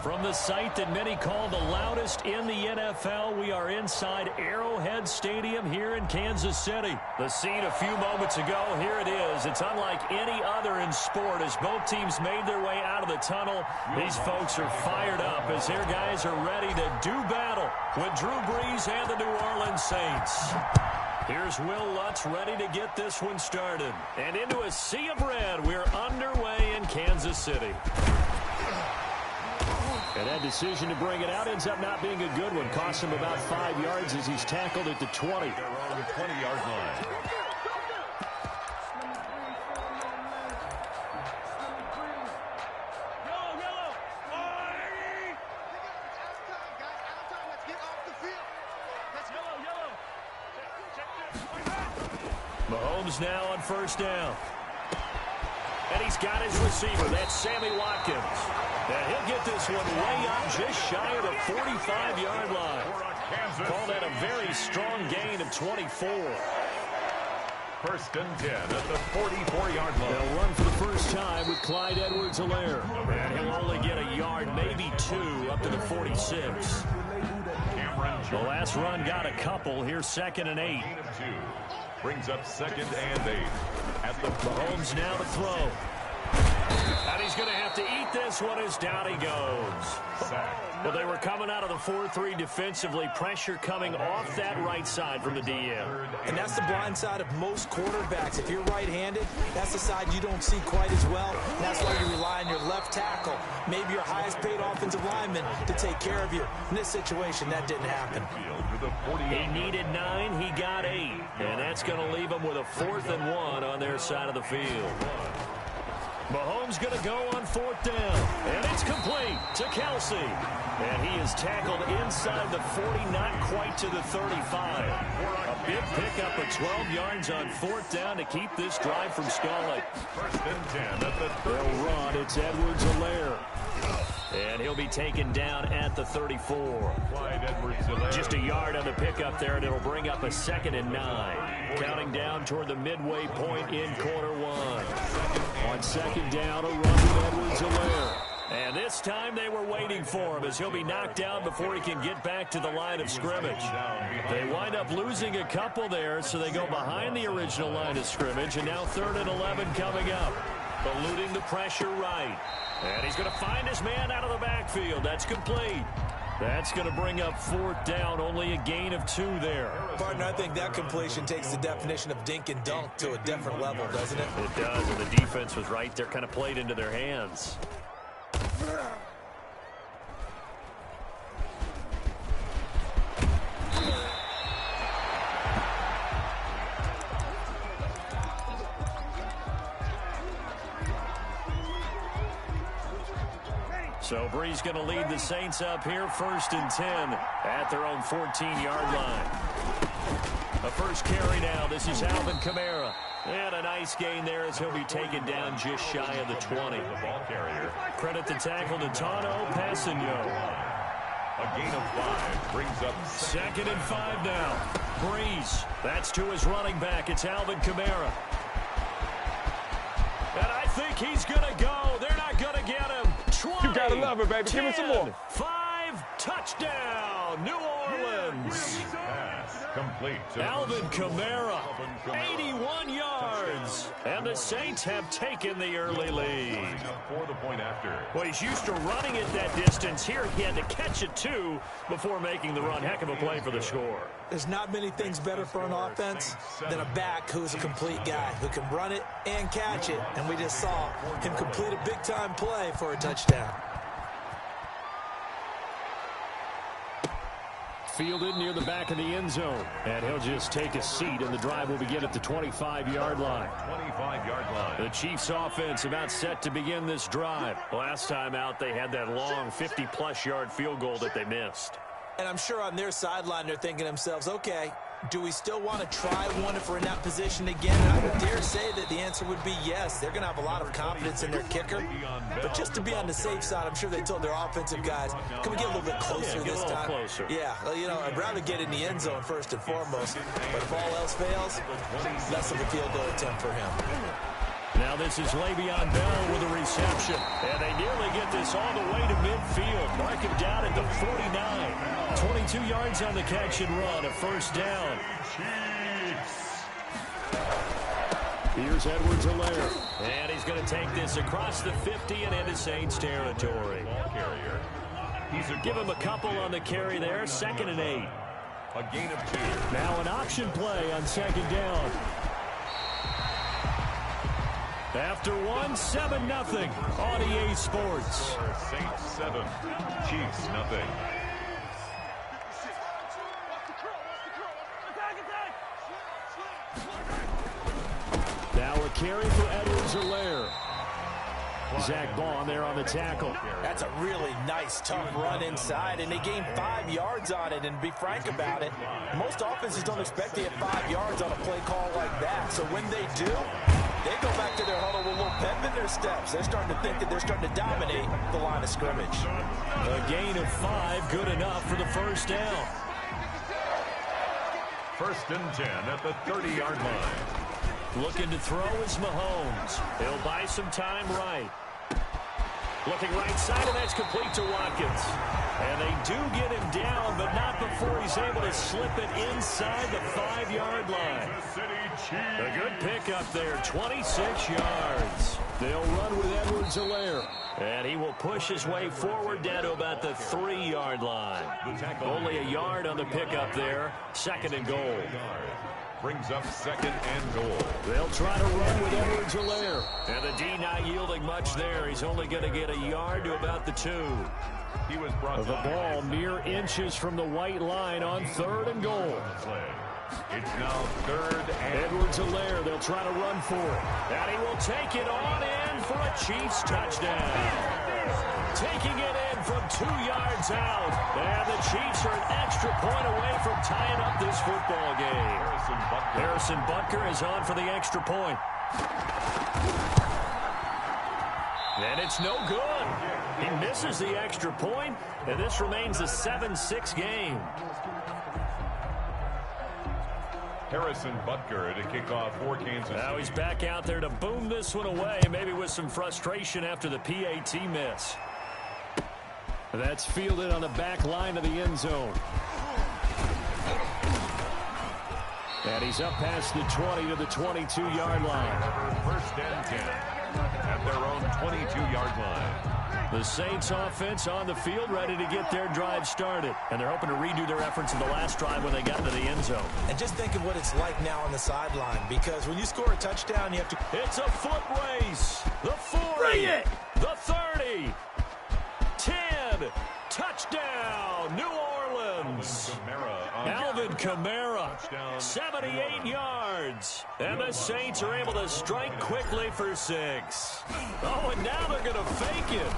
From the site that many call the loudest in the NFL, we are inside Arrowhead Stadium here in Kansas City. The scene a few moments ago, here it is. It's unlike any other in sport as both teams made their way out of the tunnel. These folks are fired up as their guys are ready to do battle with Drew Brees and the New Orleans Saints. Here's Will Lutz ready to get this one started. And into a sea of red, we're underway in Kansas City. And that decision to bring it out ends up not being a good one. Cost him about 5 yards as he's tackled at the 20. They're on the 20-yard line. Mahomes now on first down. And he's got his receiver. That's Sammy Watkins. And he'll get this one way up just shy of the 45-yard line. Call that a very strong gain of 24. First and 10 at the 44-yard line. They'll run for the first time with Clyde Edwards-Helaire. And he'll only get a yard, maybe two, up to the 46. The last run got a couple. Here's 2nd and 8. Brings up 2nd and 8. At the Mahomes now to throw. And he's going to have to eat this one as down he goes. Well, they were coming out of the 4-3 defensively. Pressure coming off that right side from the DM. And that's the blind side of most quarterbacks. If you're right-handed, that's the side you don't see quite as well. And that's why you rely on your left tackle, maybe your highest-paid offensive lineman, to take care of you. In this situation, that didn't happen. He needed 9, he got 8. And that's going to leave him with a 4th and 1 on their side of the field. Mahomes going to go on 4th down. And it's complete to Kelsey. And he is tackled inside the 40, not quite to the 35. A big pickup of 12 yards on 4th down to keep this drive from stalling. First and 10 at the 30. They'll run. It's Edwards-Helaire. And he'll be taken down at the 34. Just a yard on the pickup there, and it'll bring up a 2nd and 9. Counting down toward the midway point in quarter one. On 2nd down, a run with Edwards-Helaire. And this time they were waiting for him as he'll be knocked down before he can get back to the line of scrimmage. They wind up losing a couple there, so they go behind the original line of scrimmage, and now 3rd and 11 coming up. Eluding the pressure right. And he's going to find his man out of the backfield. That's complete. That's going to bring up 4th down, only a gain of 2 there. Partner, I think that completion takes the definition of dink and dunk to a different level, doesn't it? It does, and the defense was right there, kind of played into their hands. So Brees going to lead the Saints up here, 1st and 10 at their own 14-yard line. A first carry now. This is Alvin Kamara. And a nice gain there as he'll be taken down just shy of the 20. The ball carrier. Credit the tackle to Tano Passigno. A gain of 5 brings up 2nd and 5 now. Brees. That's to his running back. It's Alvin Kamara. And I think he's going to go. They're not going to get him. 20, you gotta love it, baby. 10, Give me some more. 5, touchdown, New Orleans. pass complete. Alvin Kamara, 81 yards. And the Saints have taken the early lead. For the point after. Well, he's used to running it that distance. Here he had to catch it, too, before making the run. Heck of a play for the score. There's not many things better for an offense than a back who's a complete guy, who can run it and catch it. And we just saw him complete a big-time play for a touchdown. Fielded near the back of the end zone. And he'll just take a seat, and the drive will begin at the 25-yard line. 25-yard line. The Chiefs offense about set to begin this drive. Last time out, they had that long 50-plus yard field goal that they missed. And I'm sure on their sideline they're thinking to themselves, okay, do we still want to try one if we're in that position again? And I would dare say that the answer would be yes. They're going to have a lot of confidence in their kicker. But just to be on the safe side, I'm sure they told their offensive guys, can we get a little bit closer this time? Closer. Yeah, well, you know, I'd rather get in the end zone first and foremost. But if all else fails, less of a field goal attempt for him. Now this is Le'Veon Bell with a reception. And they nearly get this all the way to midfield. Mark him down at the 49. 22 yards on the catch and run, a first down. Here's Edwards-Helaire. And he's going to take this across the 50 and into Saints territory. Give him a couple on the carry there, 2nd and 8. A gain of 2. Now an option play on 2nd down. After 7-0 on EA Sports. Saints 7, Chiefs nothing. Now a carry for Edwards-Helaire. Zach Bond there on the tackle. That's a really nice, tough run inside, and they gained 5 yards on it. And to be frank about it, most offenses don't expect to get 5 yards on a play call like that. So when they do, they go back to their huddle with a little pep in their steps. They're starting to think that they're starting to dominate the line of scrimmage. A gain of 5, good enough for the first down. 1st and 10 at the 30-yard line. Looking to throw is Mahomes. He'll buy some time right. Looking right side, and that's complete to Watkins. And they do get him down, but not before he's able to slip it inside the 5-yard line. A good pickup there, 26 yards. They'll run with Edwards-Helaire. And he will push his way forward down to about the 3-yard line. Only a yard on the pickup there, 2nd and goal. Brings up 2nd and goal. They'll try to run with Edwards-Helaire. And the D not yielding much there. He's only going to get a yard to about the 2. He was brought the ball mere inches from the white line on 3rd and goal. It's now 3rd and Edwards-Helaire, they'll try to run for it. And he will take it on in for a Chiefs touchdown. Taking it in from 2 yards out. And the Chiefs are an extra point away from tying up this football game. Harrison Butker is on for the extra point. And it's no good. He misses the extra point, and this remains a 7-6 game. Harrison Butker to kick off for Kansas City. Now he's back out there to boom this one away, maybe with some frustration after the PAT miss. That's fielded on the back line of the end zone. And he's up past the 20 to the 22-yard line. 1st and 10 at their own 22-yard line. The Saints offense on the field ready to get their drive started. And they're hoping to redo their efforts in the last drive when they got into the end zone. And just think of what it's like now on the sideline, because when you score a touchdown, you have to... It's a foot race. The 40. Bring it! The 30. 10. Touchdown, New Orleans. Alvin Kamara, 78 yards. And the Saints are able to strike quickly for 6. Oh, and now they're going to fake it.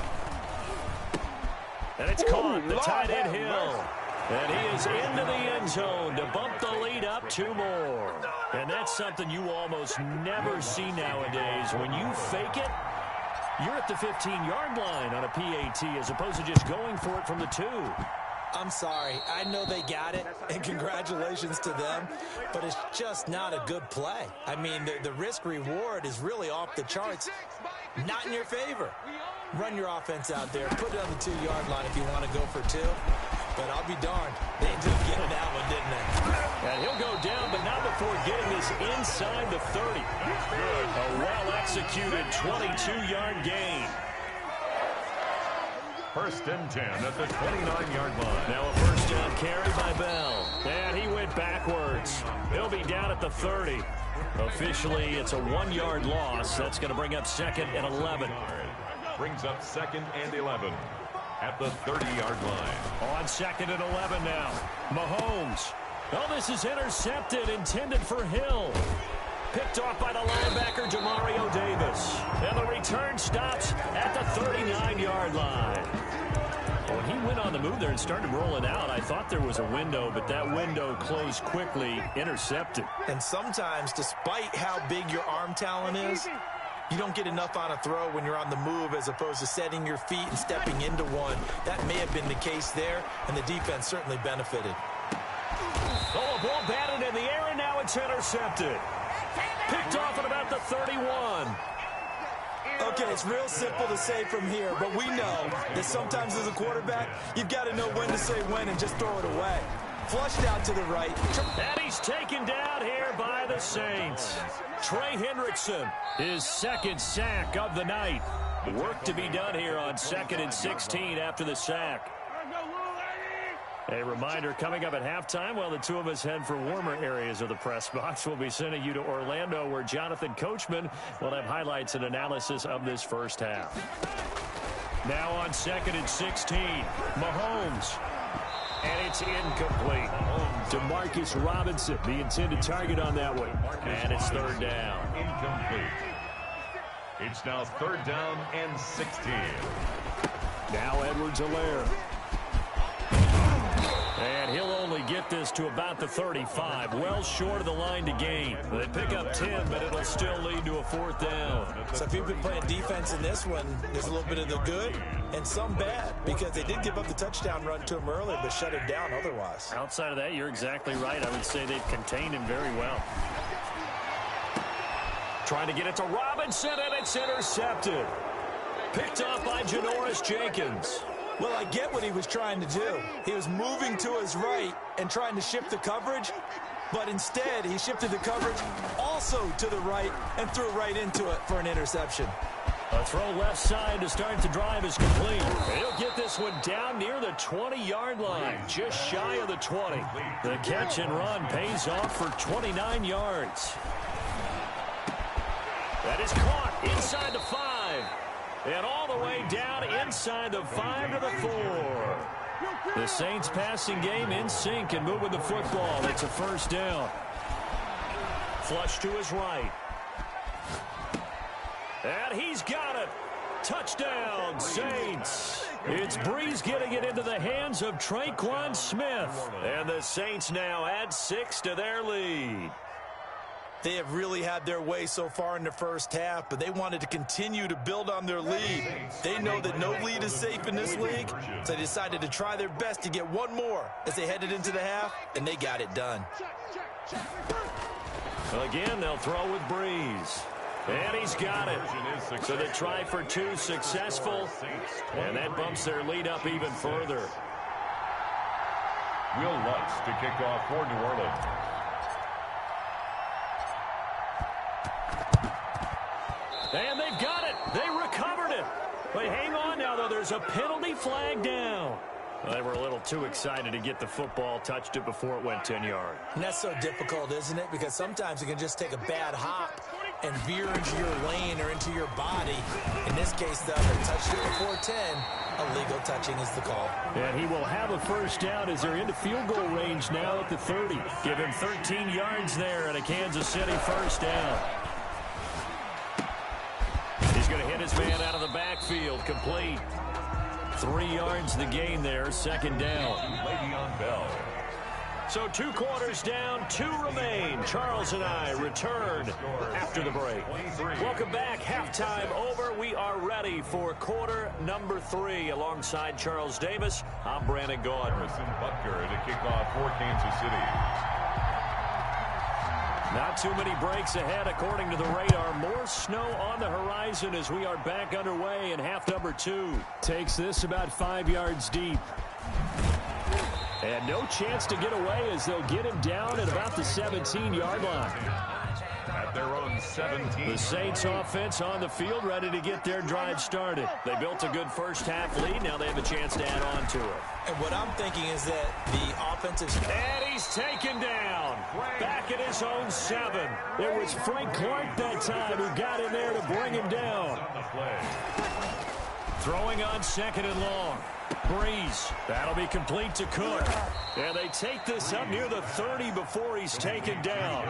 And it's caught, the tight end Hill. And he is into the end zone to bump the lead up 2 more. And that's something you almost never see nowadays. When you fake it, you're at the 15-yard line on a PAT as opposed to just going for it from the 2. I'm sorry. I know they got it, and congratulations to them, but it's just not a good play. I mean, the risk-reward is really off the charts. Not in your favor. Run your offense out there. Put it on the 2-yard line if you want to go for 2. But I'll be darned. They did get that one, didn't they? And he'll go down, but not before getting this inside the 30. A well-executed 22-yard gain. 1st and 10 at the 29-yard line. Now a first down carry by Bell. And he went backwards. He'll be down at the 30. Officially, it's a 1-yard loss. That's going to bring up 2nd and 11. Brings up 2nd and 11 at the 30-yard line. On 2nd and 11 now. Mahomes. Oh, this is intercepted, intended for Hill. Picked off by the linebacker, Jamario Davis. And the return stops at the 39-yard line. When he went on the move there and started rolling out, I thought there was a window, but that window closed quickly, intercepted. And sometimes, despite how big your arm talent is, you don't get enough on a throw when you're on the move as opposed to setting your feet and stepping into one. That may have been the case there, and the defense certainly benefited. Oh, a ball batted in the air, and now it's intercepted. Picked off at about the 31. Okay, it's real simple to say from here, but we know that sometimes as a quarterback, you've got to know when to say when and just throw it away. Flushed out to the right. And he's taken down here by the Saints. Trey Hendrickson, his second sack of the night. Work to be done here on 2nd and 16 after the sack. A reminder, coming up at halftime, while the two of us head for warmer areas of the press box, we'll be sending you to Orlando, where Jonathan Coachman will have highlights and analysis of this first half. Now on 2nd and 16, Mahomes. And it's incomplete. Demarcus Robinson, the intended target on that one. And it's 3rd down. Incomplete. It's now 3rd down and 16. Now Edwards-Helaire. And he'll only get this to about the 35, well short of the line to gain. They pick up 10, but it'll still lead to a 4th down. So if you've been playing defense in this one, there's a little bit of the good and some bad, because they did give up the touchdown run to him earlier, but shut him down otherwise. Outside of that, you're exactly right. I would say they've contained him very well. Trying to get it to Robinson, and it's intercepted. Picked off by Janoris Jenkins. Well, I get what he was trying to do. He was moving to his right and trying to shift the coverage, but instead he shifted the coverage also to the right and threw right into it for an interception. A throw left side to start the drive is complete. And he'll get this one down near the 20-yard line, just shy of the 20. The catch and run pays off for 29 yards. That is caught inside the 5. And all the way down inside the 5 to the 4. The Saints passing game in sync and moving the football. It's a 1st down. Flush to his right. And he's got it. Touchdown, Saints. It's Breeze getting it into the hands of Traquan Smith. And the Saints now add 6 to their lead. They have really had their way so far in the first half, but they wanted to continue to build on their lead. They know that no lead is safe in this league, so they decided to try their best to get one more as they headed into the half, and they got it done. Again, they'll throw with Breeze. And he's got it. So the try for 2 successful, and that bumps their lead up even further. Will Lutz to kick off for New Orleans. And they've got it. They recovered it. But hang on now, though. There's a penalty flag down. They were a little too excited to get the football, touched it before it went 10 yards. And that's so difficult, isn't it? Because sometimes it can just take a bad hop and veer into your lane or into your body. In this case, though, they touched it before 10. Illegal touching is the call. And he will have a 1st down as they're into field goal range now at the 30. Give him 13 yards there and a Kansas City 1st down. He's going to hit his man out of the backfield. Complete. 3 yards the gain there. 2nd down. Le'Veon Bell. So 2 quarters down, 2 remain. Charles and I return after the break. Welcome back. Halftime over. We are ready for quarter number 3. Alongside Charles Davis, I'm Brandon Gaudin. Harrison Butker to kick off for Kansas City. Not too many breaks ahead according to the radar. More snow on the horizon as we are back underway in half number 2. Takes this about 5 yards deep. And no chance to get away as they'll get him down at about the 17-yard line. At their own 17. The Saints offense on the field ready to get their drive started. They built a good first half lead. Now they have a chance to add on to it. And what I'm thinking is that the offensive... And he's taken down. Back at his own 7. It was Frank Clark that time who got in there to bring him down. Throwing on 2nd and long. Breeze. That'll be complete to Cook. And they take this up near the 30 before he's taken down.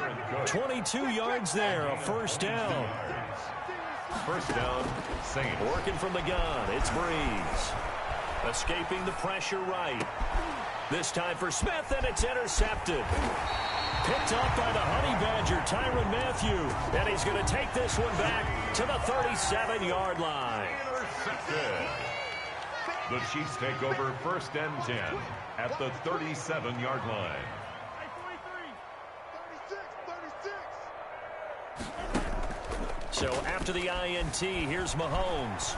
22 yards there, a 1st down. 1st down, Saints. Working from the gun, it's Breeze. Escaping the pressure right. This time for Smith, and it's intercepted. Picked up by the Honey Badger, Tyrann Mathieu. And he's going to take this one back to the 37-yard line. Intercepted. The Chiefs take over 1st and 10 at the 37-yard line. So after the INT, here's Mahomes.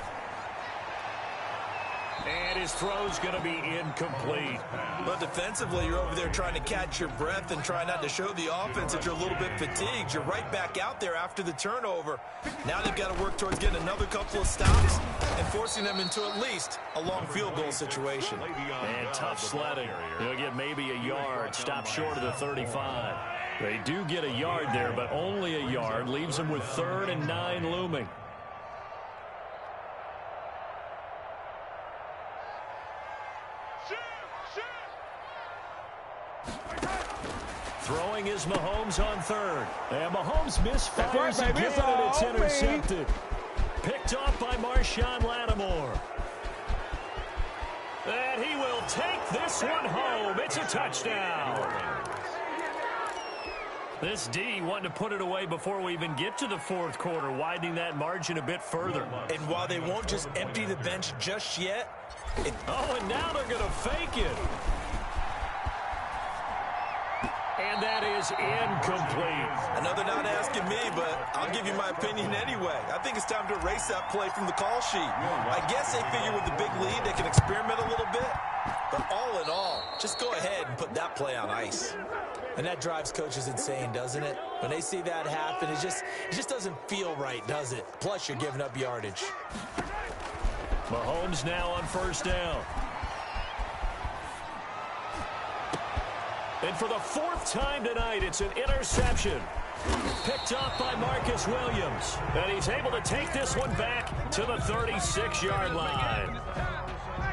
And his throw's going to be incomplete. But defensively, you're over there trying to catch your breath and try not to show the offense that you're a little bit fatigued. You're right back out there after the turnover. Now they've got to work towards getting another couple of stops and forcing them into at least a long field goal situation. And tough sledding. He'll get maybe a yard, stop short of the 35. They do get a yard there, but only a yard. Leaves them with 3rd and 9 looming. Throwing is Mahomes on 3rd. And Mahomes misfires again, and it's intercepted. Picked off by Marshawn Lattimore. And he will take this one home. It's a touchdown. This D wanting to put it away before we even get to the 4th quarter, widening that margin a bit further. And while they won't just empty the bench just yet. And now they're going to fake it. And that is incomplete. I know they're not asking me, but I'll give you my opinion anyway. I think it's time to erase that play from the call sheet. I guess they figure with the big lead they can experiment a little bit. But all in all, just go ahead and put that play on ice. And that drives coaches insane, doesn't it? When they see that happen, it just doesn't feel right, does it? Plus, you're giving up yardage. Mahomes now on 1st down. And for the 4th time tonight, it's an interception. Picked off by Marcus Williams. And he's able to take this one back to the 36-yard line.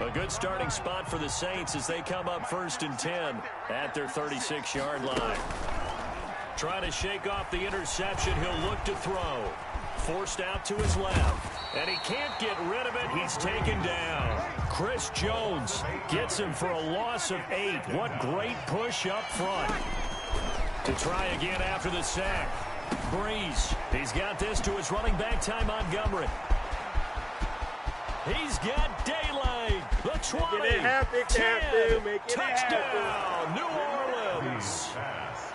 A good starting spot for the Saints as they come up 1st and 10 at their 36-yard line. Trying to shake off the interception. He'll look to throw. Forced out to his left. And he can't get rid of it. He's taken down. Chris Jones gets him for a loss of 8. What great push up front. To try again after the sack. Breeze. He's got this to his running back, Ty Montgomery. He's got daylight. The 20. 10. Touchdown. New Orleans.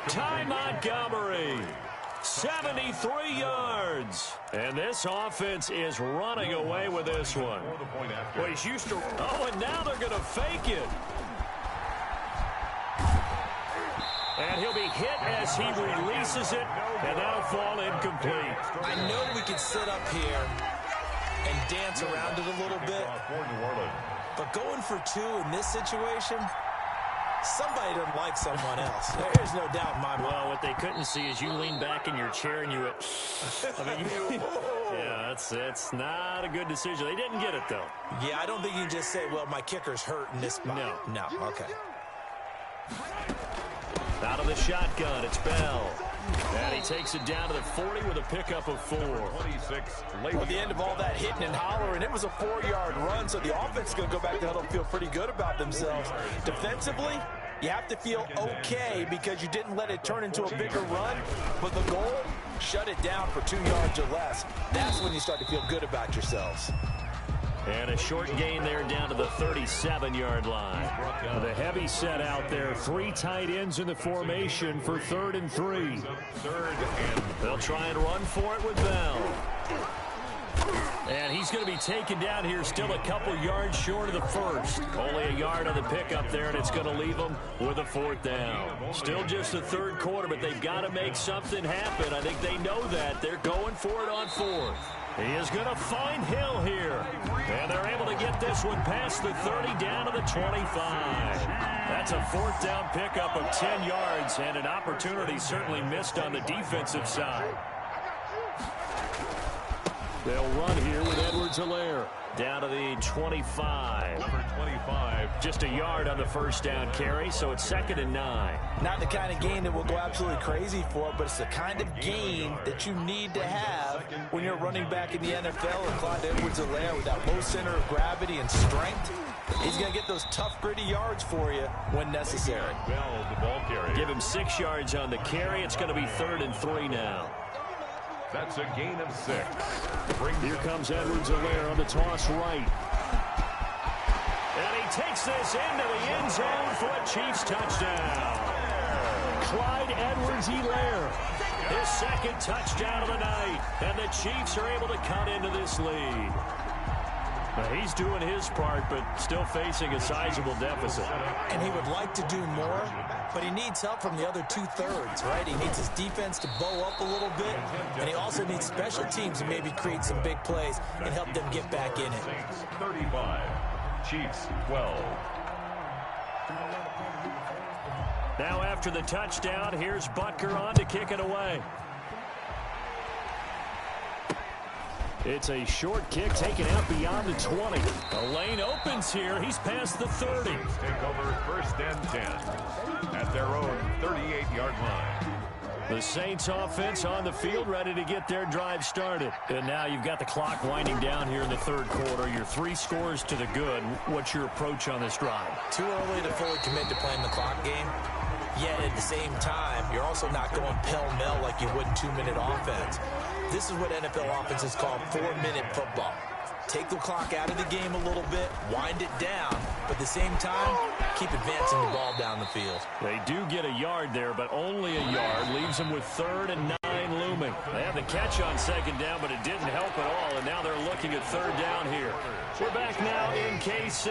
Ty Montgomery. 73 yards. And this offense is running away with this one. Well, he's used to... Oh, and now they're going to fake it. And he'll be hit as he releases it, and that'll fall incomplete. I know we can sit up here and dance around it a little bit, but going for 2 in this situation... Somebody doesn't like someone else. There's no doubt in my mind. Well, what they couldn't see is you lean back in your chair and you went, yeah, it's not a good decision. They didn't get it, though. Yeah, I don't think you can just say, well, my kicker's hurt in this spot. No, okay. Out of the shotgun, it's Bell. And he takes it down to the 40 with a pickup of 4. 26. Well, at the end of all that hitting and hollering, it was a 4-yard run, so the offense is going to go back to the huddle and feel pretty good about themselves. Defensively, you have to feel okay because you didn't let it turn into a bigger run, but the goal, shut it down for 2 yards or less. That's when you start to feel good about yourselves. And a short gain there down to the 37-yard line. The heavy set out there. 3 tight ends in the formation for 3rd and 3. They'll try and run for it with Bell. And he's going to be taken down here still a couple yards short of the 1st. Only a yard on the pickup there, and it's going to leave them with a 4th down. Still just the 3rd quarter, but they've got to make something happen. I think they know that. They're going for it on 4th. He is going to find Hill here. And they're able to get this one past the 30 down to the 25. That's a 4th down pickup of 10 yards and an opportunity certainly missed on the defensive side. They'll run here with Edwards-Helaire down to the 25. Number 25. Just a yard on the 1st down carry, so it's 2nd and 9. Not the kind of gain that we'll go absolutely crazy for, but it's the kind of gain that you need to have when you're running back in the NFL. And Clyde Edwards-Helaire with that low center of gravity and strength, he's going to get those tough, gritty yards for you when necessary. Bell, the ball carrier. Give him 6 yards on the carry. It's going to be 3rd and 3 now. That's a gain of 6. Here comes Edwards-Helaire on the toss right. And he takes this into the end zone for a Chiefs touchdown. Clyde Edwards-Helaire His second touchdown of the night, and the Chiefs are able to cut into this lead. He's doing his part, but still facing a sizable deficit. And he would like to do more, but he needs help from the other two-thirds, right? He needs his defense to bow up a little bit, and he also needs special teams to maybe create some big plays and help them get back in it. 35, Chiefs 12. Now after the touchdown, here's Butker on to kick it away. It's a short kick taken out beyond the 20. A lane opens here. He's past the 30. Take over first and 10 at their own 38-yard line. The Saints offense on the field ready to get their drive started. And now you've got the clock winding down here in the third quarter. You're 3 scores to the good. What's your approach on this drive? Too early to fully commit to playing the clock game. Yet at the same time, you're also not going pell-mell like you would in 2-minute offense. This is what NFL offenses call 4-minute football. Take the clock out of the game a little bit, wind it down, but at the same time, keep advancing the ball down the field. They do get a yard there, but only a yard. Leaves them with 3rd and 9 looming. They have the catch on 2nd down, but it didn't help at all, and now they're looking at 3rd down here. We're back now in KC.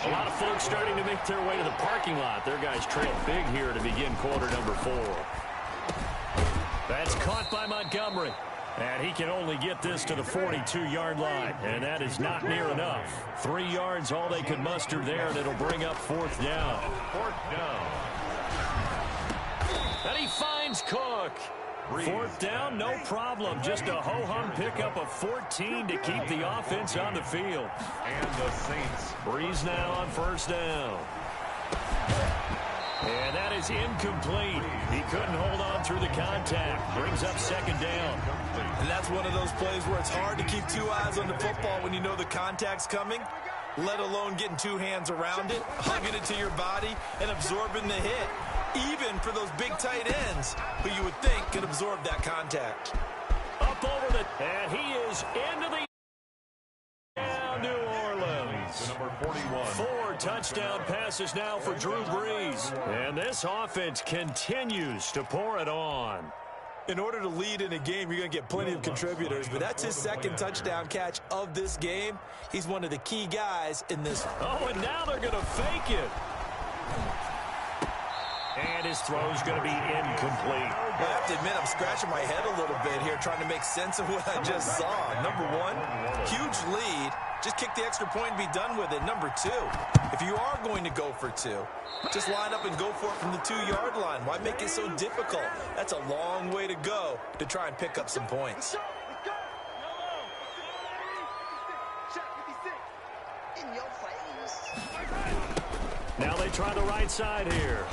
A lot of folks starting to make their way to the parking lot. Their guys trail big here to begin quarter number 4. That's caught by Montgomery. And he can only get this to the 42-yard line. And that is not near enough. 3 yards, all they could muster there, and it'll bring up 4th down. 4th down. And he finds Cook. 4th down, no problem. Just a ho-hum pickup of 14 to keep the offense on the field. And the Saints. Breeze now on 1st down. And that is incomplete. He couldn't hold on through the contact. Brings up 2nd down. And that's one of those plays where it's hard to keep 2 eyes on the football when you know the contact's coming, let alone getting 2 hands around it, hugging it to your body, and absorbing the hit. Even for those big tight ends who you would think could absorb that contact. Up over the... And he is into the... New Orleans. Number 41. 4 touchdown passes now for Drew Brees. And this offense continues to pour it on. In order to lead in a game, you're going to get plenty of contributors, but that's his 2nd touchdown catch of this game. He's one of the key guys in this. Oh, and now they're going to fake it. And his throw's going to be incomplete. I have to admit, I'm scratching my head a little bit here trying to make sense of what I just saw. Number 1, huge lead. Just kick the extra point and be done with it. Number 2, if you are going to go for 2, just line up and go for it from the 2-yard line. Why make it so difficult? That's a long way to go to try and pick up some points. Now they try the right side here.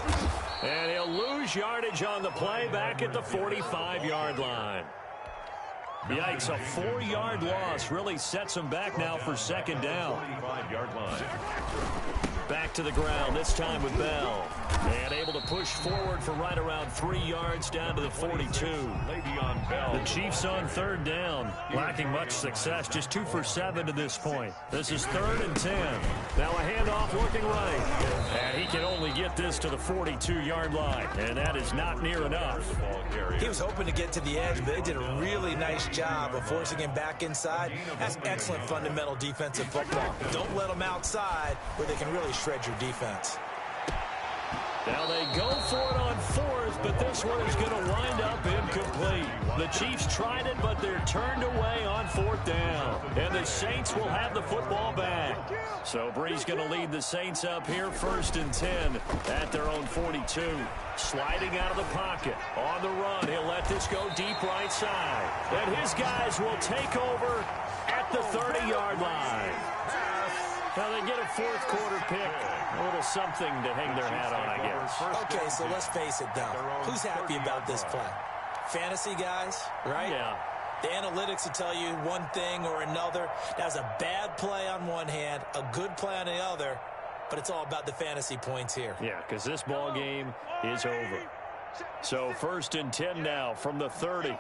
And he'll lose yardage on the play back at the 45-yard line. Yikes, a 4-yard loss really sets him back now for 2nd down. 45-yard line. Back to the ground, this time with Bell. And able to push forward for right around 3 yards down to the 42. Le'Veon Bell. The Chiefs on 3rd down, lacking much success, just 2 for 7 to this point. This is 3rd and 10. Now a handoff looking right. And he can only get this to the 42-yard line, and that is not near enough. He was hoping to get to the edge, but they did a really nice job of forcing him back inside. That's excellent fundamental defensive football. Don't let them outside where they can really shred your defense. Now they go for it on 4th, but this one is going to wind up incomplete. The Chiefs tried it, but they're turned away on 4th down. And the Saints will have the football back. So Brees going to lead the Saints up here 1st and 10 at their own 42. Sliding out of the pocket. On the run, he'll let this go deep right side. And his guys will take over at the 30-yard line. Now they get a 4th quarter pick. A little something to hang their hat on, I guess. Okay, so let's face it, though. Who's happy about this play? Fantasy guys, right? Yeah. The analytics will tell you one thing or another. That was a bad play on one hand, a good play on the other, but it's all about the fantasy points here. Yeah, because this ball game is over. So 1st and 10 now from the 30.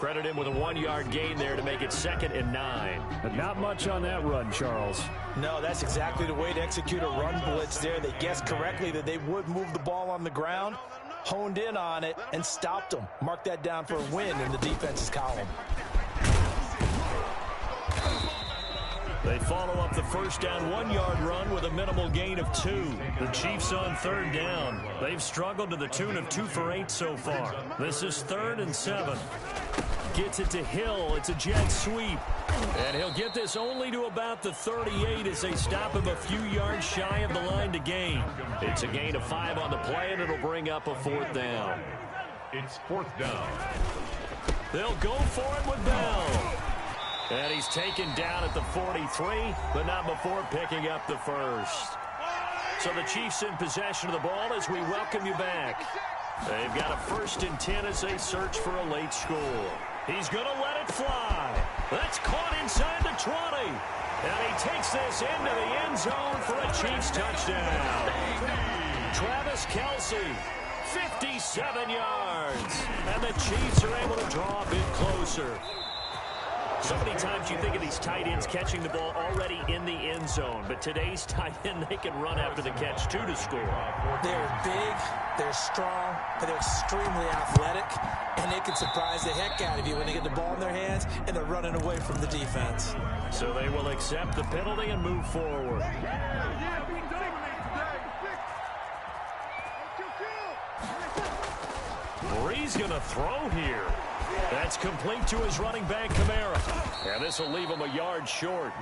Credit him with a 1-yard gain there to make it 2nd and 9. But not much on that run, Charles. No, that's exactly the way to execute a run blitz there. They guessed correctly that they would move the ball on the ground, honed in on it, and stopped them. Mark that down for a win in the defense's column. They follow up the first down 1-yard run with a minimal gain of 2. The Chiefs on 3rd down. They've struggled to the tune of 2 for 8 so far. This is 3rd and 7. Gets it to Hill. It's a jet sweep. And he'll get this only to about the 38 as they stop him a few yards shy of the line to gain. It's a gain of 5 on the play, and it'll bring up a 4th down. It's 4th down. They'll go for it with Bell. And he's taken down at the 43, but not before picking up the first. So the Chiefs in possession of the ball as we welcome you back. They've got a 1st and 10 as they search for a late score. He's going to let it fly. That's caught inside the 20. And he takes this into the end zone for a Chiefs touchdown. Travis Kelce, 57 yards. And the Chiefs are able to draw a bit closer. So many times you think of these tight ends catching the ball already in the end zone. But today's tight end, they can run after the catch, too, to score. They're big, they're strong, but they're extremely athletic. And they can surprise the heck out of you when they get the ball in their hands and they're running away from the defense. So they will accept the penalty and move forward. Bree's going to throw here. That's complete to his running back, Kamara. And this will leave him a yard short.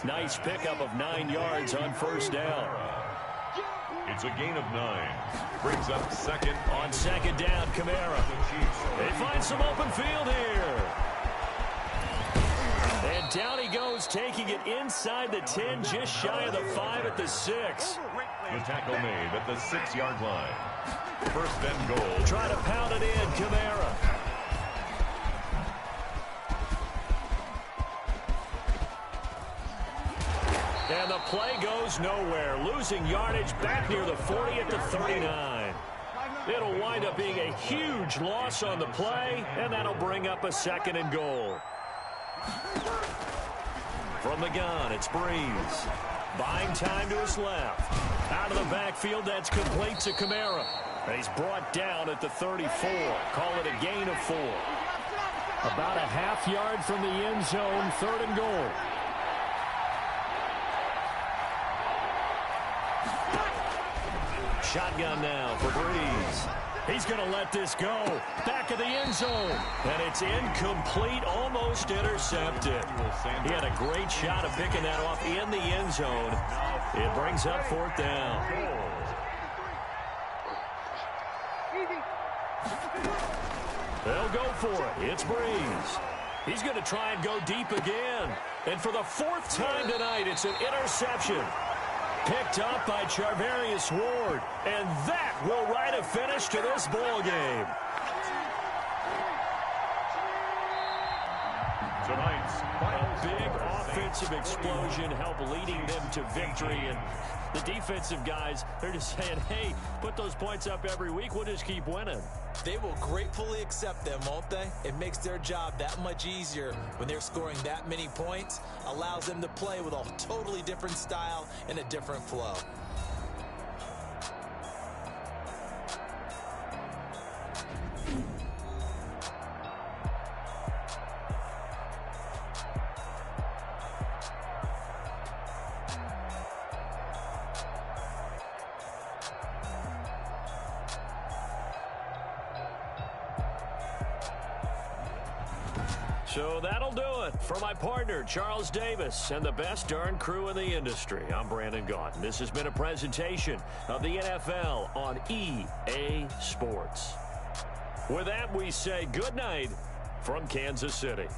Nice pickup of 9 yards on 1st down. It's a gain of 9. Brings up 2nd. On 2nd down, Kamara. They find some open field here. And down he goes, taking it inside the 10, just shy of the 5 at the 6. The tackle made at the 6-yard line. 1st and goal. Try to pound it in, Kamara. And the play goes nowhere. Losing yardage back near the 40 at the 39. It'll wind up being a huge loss on the play, and that'll bring up a 2nd and goal. From the gun, it's Breeze. Buying time to his left. Out of the backfield, that's complete to Kamara. And he's brought down at the 34. Call it a gain of 4. About a half yard from the end zone, 3rd and goal. Shotgun now for Breeze. He's going to let this go. Back of the end zone. And it's incomplete, almost intercepted. He had a great shot of picking that off in the end zone. It brings up 4th down. They'll go for it. It's Breeze. He's going to try and go deep again. And for the 4th time tonight, it's an interception. Picked up by Charvarius Ward. And that will write a finish to this ball game. Tonight's final Big offensive explosion help leading them to victory. And the defensive guys, they're just saying, hey, put those points up every week. We'll just keep winning. They will gratefully accept them, won't they? It makes their job that much easier when they're scoring that many points. Allows them to play with a totally different style and a different flow. So that'll do it for my partner, Charles Davis, and the best darn crew in the industry. I'm Brandon Gaudin. This has been a presentation of the NFL on EA Sports. With that, we say good night from Kansas City.